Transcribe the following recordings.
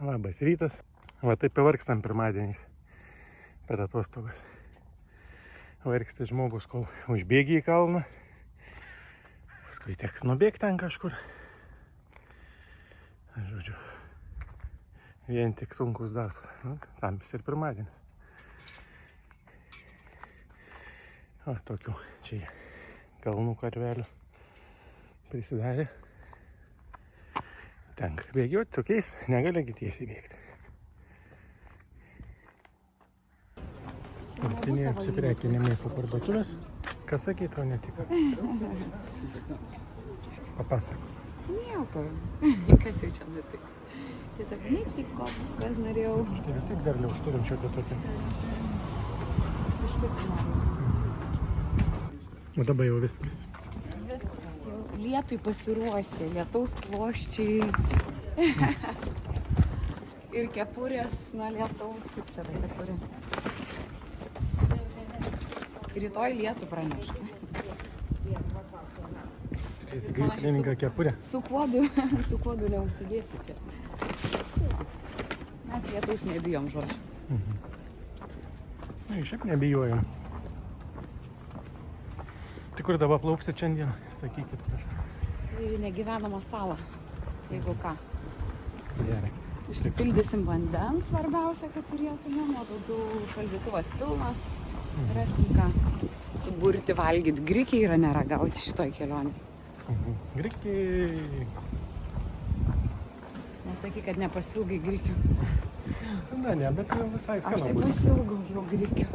Labas rytas. Va taip pavargstam pirmadieniais per atostogas. Vargsti žmogus, kol užbėgi į kalną. Paskui teks nubėgti ten kažkur. Žodžiu, vien tik sunkus darbas. Nu, tam ir pirmadienis. O, tokių čia kalnų karvelių prisidarė. Tenka bėgioti, tokiais negali tiesiai bėgti. Artiniai apsiprekinimai po parduotuvės. Kas sakė, tau netiko? Papasako. Nieko. Kas jau čia nutiks? Tiesiog netiko, kas norėjau. Štai vis tik derliaus turim šiokio tokio. Kažkaip noriu. O dabar jau viskas. Viskas jau lietui pasiruošė, lietaus ploščiai. Ir kepurės nuo lietaus, kaip čia ta kepurė. Rytoj lietų praneša. Gaisrininką kepurę. Su kuodu neužsidėsi čia. Mes lietaus nebijom, žodžiu. Na, šiaip nebijojom. Tai kur dabar plauksit šiandien? Sakykit kažką. Tai negyvenama sala, jeigu ką. Gerai. Išsipildysim vandens, svarbiausia, kad turėtumėm, o daugiau šaldytuvas pilnas. Rasim ką suburti, valgyti. Grikiai yra neragauti šitoj kelionė. Grikiai. Nesakyk, kad nepasilgai grikių. Na, ne, bet visai Aš skanu tai būtų. pasilgau jau grikių.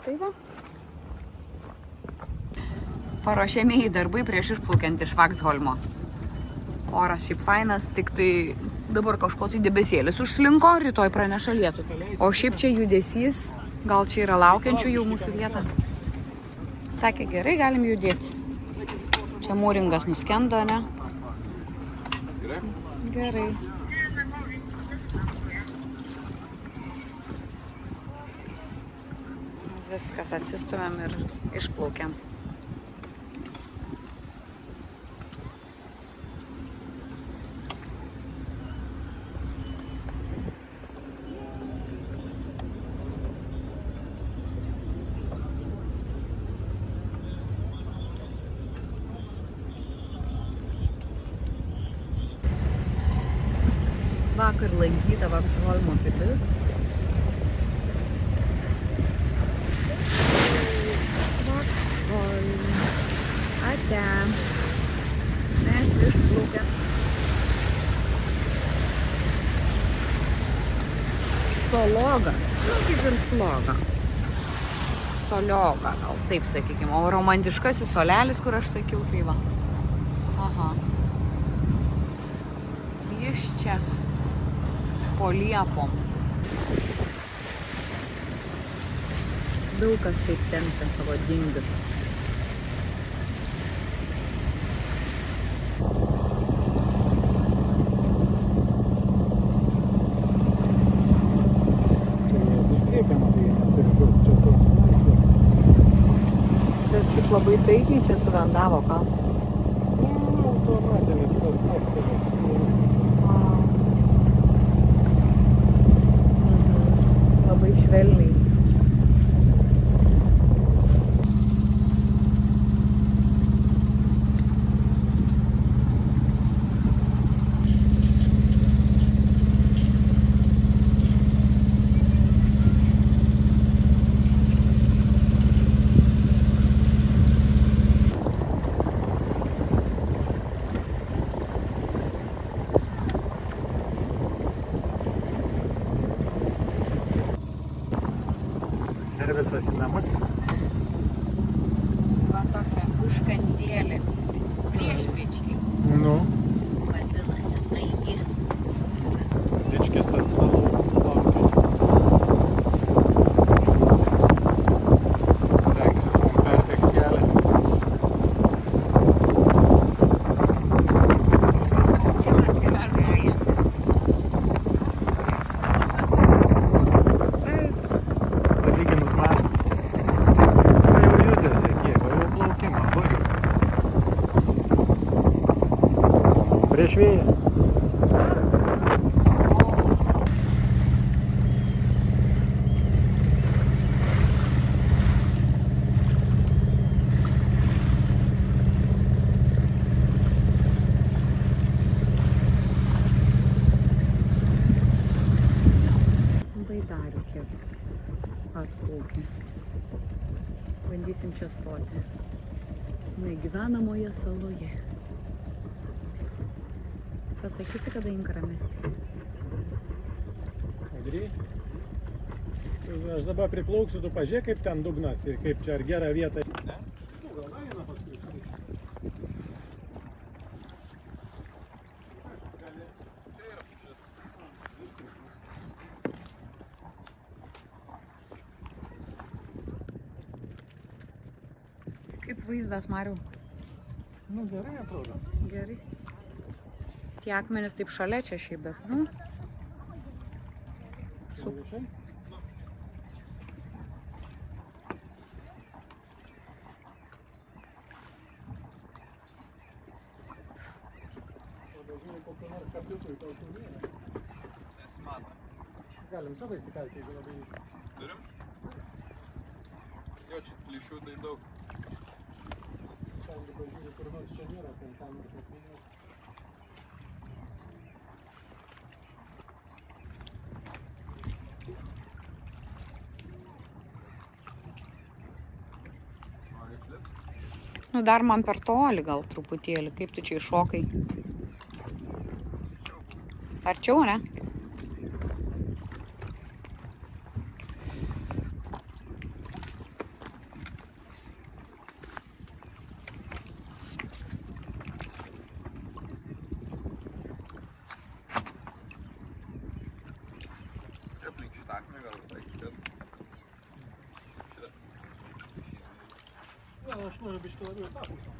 Tai va. Paruošiamieji darbai prieš išplaukiant iš Vaksholmo. Oras šiaip fainas, tik tai dabar kažko tai debesėlis užslinko, rytoj praneša lietų. O šiaip čia judesys, gal čia yra laukiančių jau mūsų vietą. Sakė, gerai, galim judėti. Čia mūringas nuskendo, ne? Gerai. Viskas, atsistumėm ir išplaukiam. Vakar lankyta Vaksholmo pilis. Vaksholm. Ate. Mes išplaukiam. Sologa. Nu, kaip ir sloga. Solioga, gal taip sakykime. O romantiškasis solelis, kur aš sakiau, tai va. Aha. Jis čia. Po liepom. Daug kas taip tempia savo dingius. Tas kaip labai taikiai čia surandavo, ką? Automatinis tas nektaras. Labai švelniai. Servisas į namus. Va tokia užkandėlė. Priešpiečiai. Nu. Vadinasi, taigi. Dičkis tarp salų laukia. Stengsis mums pertekti kelią. Palyginus mažas. Jau judesi kiek, jau plaukimą, bagiu. Prieš vėją. bandysim čia stoti. Negyvenamoje saloje. Pasakysi, kada inkarą mesti? Adri, aš dabar priplauksiu, tu pažiūrėk, kaip ten dugnas ir kaip čia ar gera vieta. Ne? Nu, gal eina paskui surišti. Kaip vaizdas, Mariau? Nu, gerai atrodo. Gerai. Tie akmenys taip šalia čia šiaip, bet, nu. Su... Galim savo įsikalti, jeigu labai... Turim? Jo, čia plyšių tai daug. Ten dabar žiūriu, kur nors čia nėra, ten nors atminės. Nori flip? Nu, dar man per toli gal truputėlį. Kaip tu čia iššokai? Arčiau, ne? Čia aplink šitą akmenį gal visai kažkas. Šitą. Gal aš noriu biškį labiau tą pusę.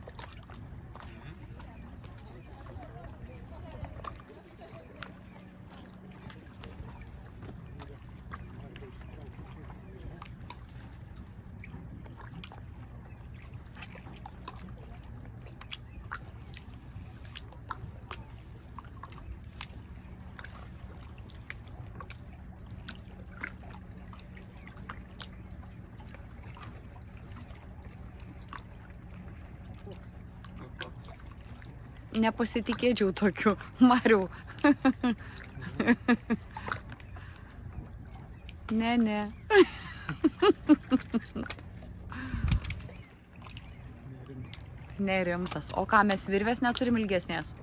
Nepasitikėčiau tokiu, Mariau. Ne. Nerimtas. O ką, mes virvės neturim ilgesnės?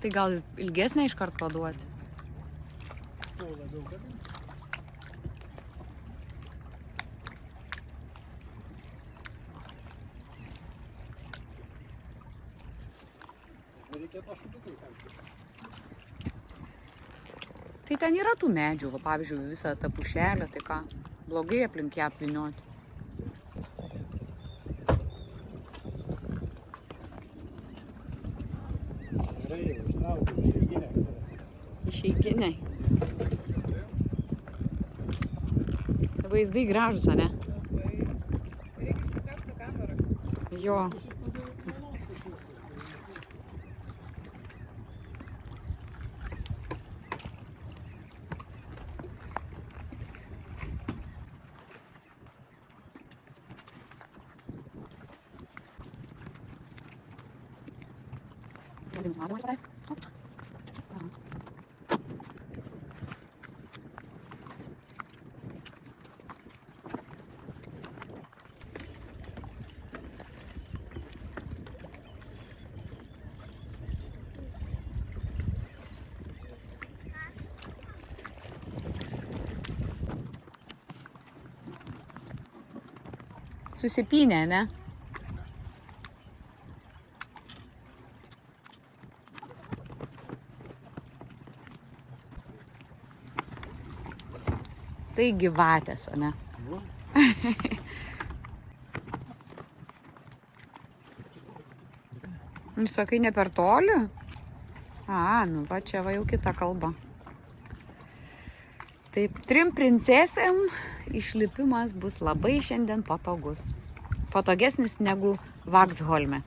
Tai gal ilgesnę iškart paduoti? Kuo labiau kabinti. Reikia tą šutukai ten. Tai ten yra tų medžių, va, pavyzdžiui, visą tą pušelę, tai ką, blogai aplink ją apvynioti. Gerai, ištraukiu, išeiginę. Išeiginiai. Vaizdai gražus, ane? Reikia išsitraukti kamerą. Jo. Susipynė, ne? Tai gyvatės, ne? Sakai, ne per toli? Nu va, čia va jau kita kalba. Taip, 3 princesėm išlipimas bus labai šiandien patogus. Patogesnis negu Vaksholme.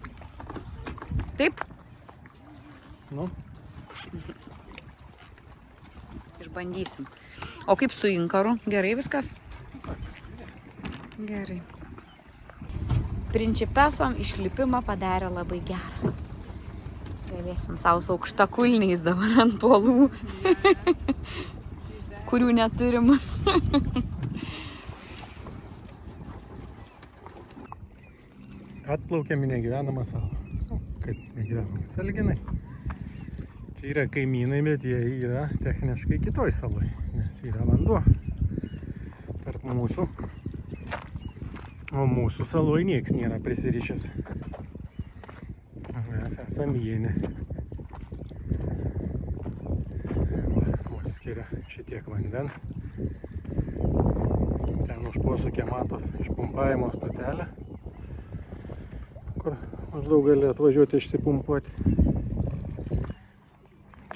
Taip? Nu? Išbandysim. O kaip su inkaru? Gerai viskas? Gerai. Principesom išlipimą padarė labai gerą. Galėsim savo su aukštakulniais dabar ant uolų, kurių neturim. Atplaukėm į negyvenamą salą. Nu, kaip negyvenamą, sąlyginai. Čia yra kaimynai, bet jie yra techniškai kitoj saloj, nes yra vanduo tarp mūsų. O mūsų saloj nieks nėra prisirišęs. Mes esam vieni. Mūsų skiria šitiek vandens. Ten už posūkė matos išpumpavimo stotelę, kur maždaug gali atvažiuoti išsipumpuoti.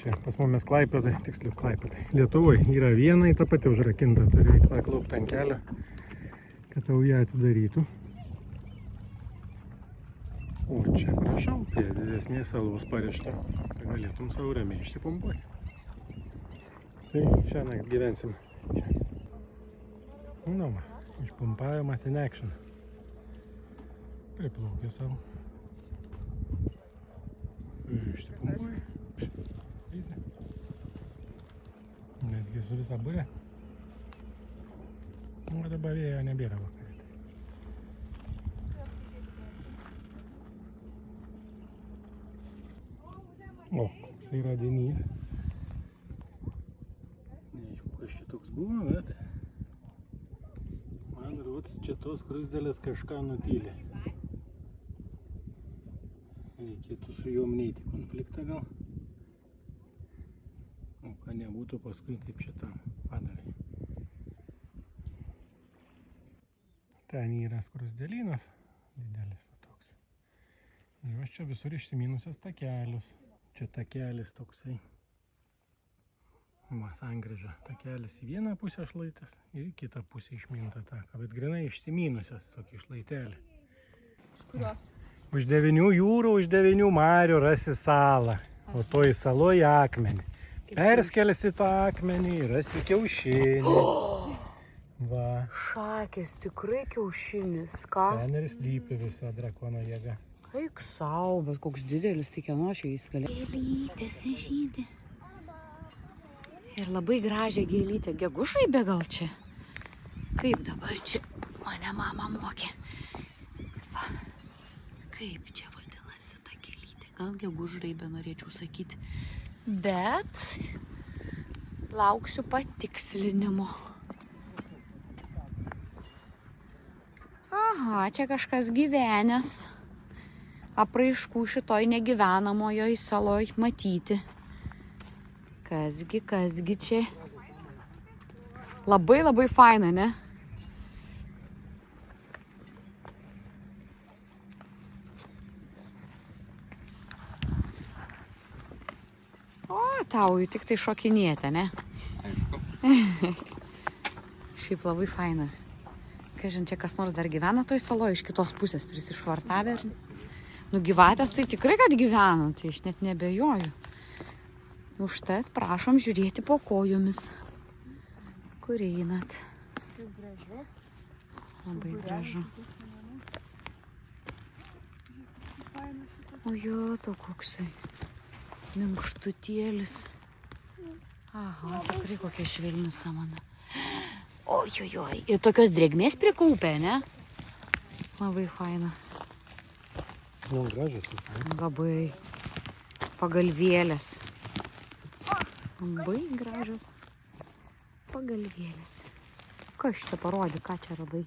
Čia pas mumis Klaipėdai, tiksliau Klaipėdai, Lietuvoje yra viena, ta pati užrakinta, turi paklaupti ant kelio, kad tau ją atidarytų. O čia prašau, prie didesnės salos parišta, kad galėtum savo ramiai išsipumpuoti. Tai šiandien gyvensim čia. Nu, išpumpavimas in action. Priplaukė savo. Išsipumpuoji. Netgi su visą burę. Nu, dabar vėjo nebėra vakarė. O, koks yra radinys. Neaišku, kas čia toks buvo, bet man rodos, čia tos skruzdėlės kažką nutylė. Reikėtų su jom neiti į konfliktą gal. O ką nebūtų paskui kaip šitam padarai. Ten yra skruzdėlynas didelis toks. Jos čia visur išsiminusios takelius. Čia takelis toksai. Va, sankryža. Takelis į vieną pusę šlaitas ir į kitą pusę išminta taką. Bet grinai išsiminusios tokį šlaitelį. Kurios? Už 9 jūrų, už 9 marių rasi salą. O toj saloje akmenį. Perskelsi tą akmenį ir rasi kiaušinį. Va. Šakės, tikrai kiaušinis, ką? Ten ir slypi visa drakono jėga. Eik sau, bet koks didelis, tai kieno čia jis gali. Gėlytės žydė. Ir labai gražią gėlytę. Gegužraibė gal čia? Kaip dabar čia mane mama mokė? Va. Kaip čia vadinasi ta gėlytė? Gal gegužraibė norėčiau sakyti. Bet lauksiu patikslinimo. Aha, čia kažkas gyvenęs. Apraiškų šitoj negyvenamojoj saloj matyti. Kasgi čia. Labai labai faina, ne? O, tau tik tai šokinėti, ne? Aišku. Šiaip labai faina. Kažin, čia kas nors dar gyvena toj saloj, iš kitos pusės prisišvartavę. Nu, gyvatės tai tikrai, kad gyvena, tai aš net nebejoju. Užtat prašom žiūrėti po kojomis. Kur einat? Kaip gražu. Labai gražu. O jo, to koksai minkštutėlis. Aha, tikrai kokia švelni samana. Ojojoj, ir tokios drėgmės prikaupė, ne? Labai faina. Nu, gražios visai. Labai pagalvėlės. Labai gražios pagalvėlės. Kas čia parodė, ką čia radai?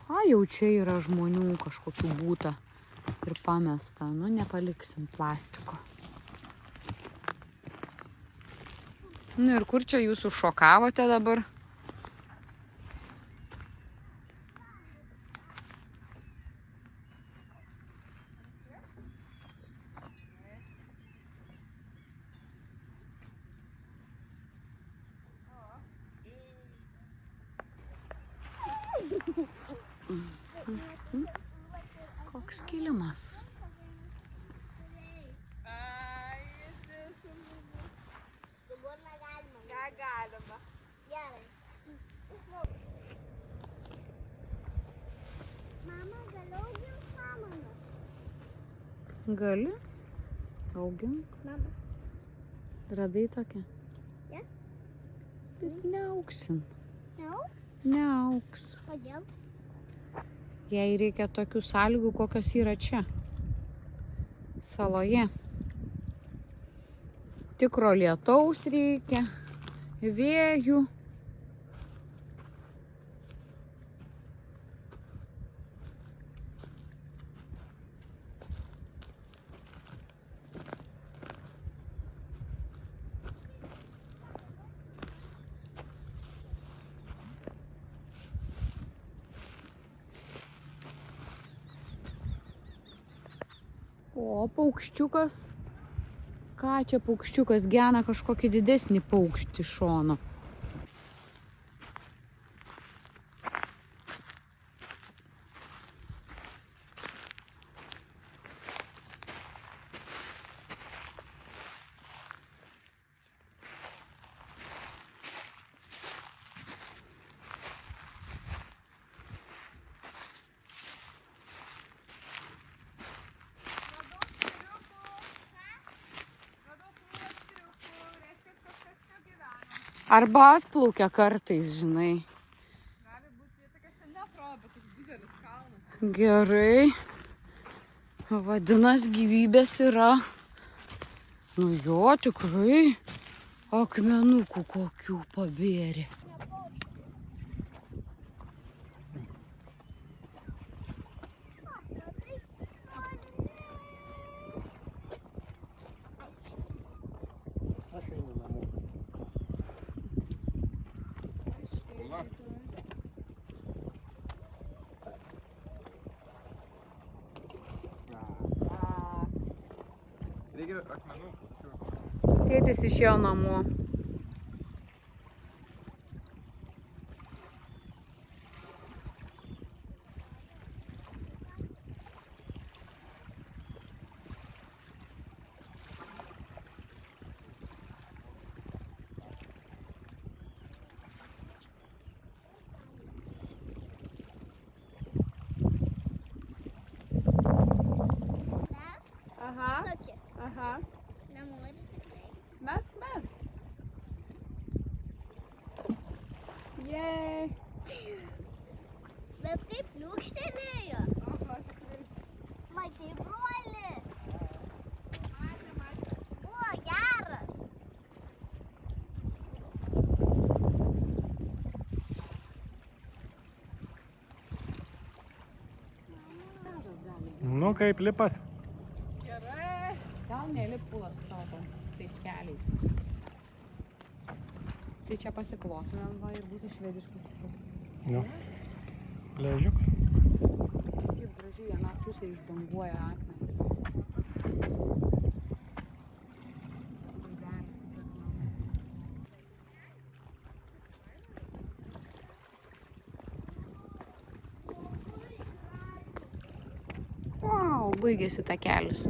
A, jau čia yra žmonių kažkokių būta ir pamesta. Nu, nepaliksim plastiko. Nu ir kur čia jūs užšokavote dabar? Koks kilimas. Galima. Mama, galiu augint samanas? Gali? Augink. Mama. Radai tokią? Ne. Bet neaugsin. Neaugs? Neaugs. Kodėl? Jai reikia tokių sąlygų, kokios yra čia, saloje. Tikro lietaus reikia, vėjų. O, paukščiukas. Ką čia paukščiukas gena kažkokį didesnį paukštį iš šono. Arba atplaukia kartais, žinai. Gali būti tokia sena proba, bet toks didelis kalnas. Gerai. Vadinas, gyvybės yra. Nu jo, tikrai. Akmenukų kokių pabėrė. Aš einu namo. Reikia akmenų. Tėtis išėjo namo. Aha, Tokia. aha. Nenori tikrai. Mesk. Jei. Bet kaip pliūkštelėjo. Aha, tikrai. Matei, broli. Matė. Buvo geras. Nu, kaip lipas. Gerai. Gal nelipulas su savo tais keliais. Tai čia pasiklotumėm va ir būtų švediškas. Nu. Ležiuks. Kaip gražiai viena pusė išbanguoja akmenis. Wow, baigėsi takelis.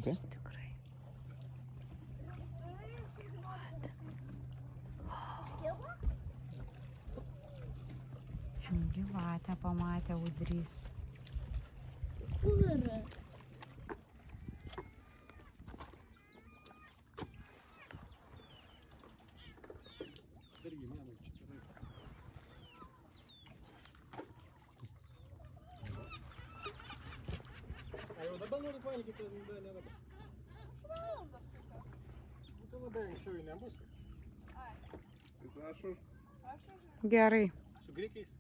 Tikrai. Gyvatę pamatė audrys. Kur? A jau dabar noriu valgyti, nėra. Valandas kokios. Būtų labai anksčiau jų nebus. Tai prašau. Aš už. Gerai. Su grikiais.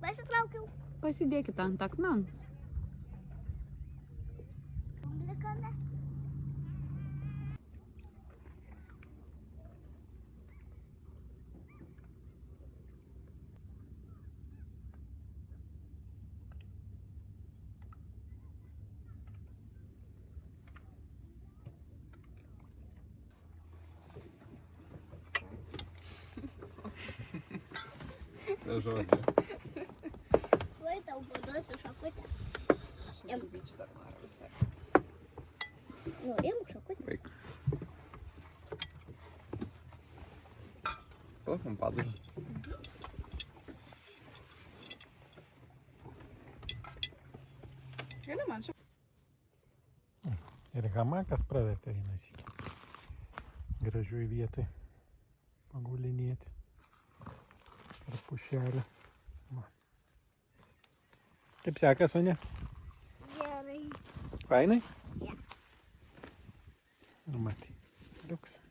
Pasitraukiau. Pasidėkite ant akmens. Publikame. Tai žodžiu. Tuoj tau paduosiu šakutę. Bičių dar noriu visai. Nu, imk šakutę. Baik. Palauk, man padažą. Gali man čia. Ir hamakas pravertė einasi. Gražiui vietai pagulinėti. Ir pušelė. Va. Kaip sekas, o ne? Gerai. Fainai? Jo. Nu, matai. Liuks.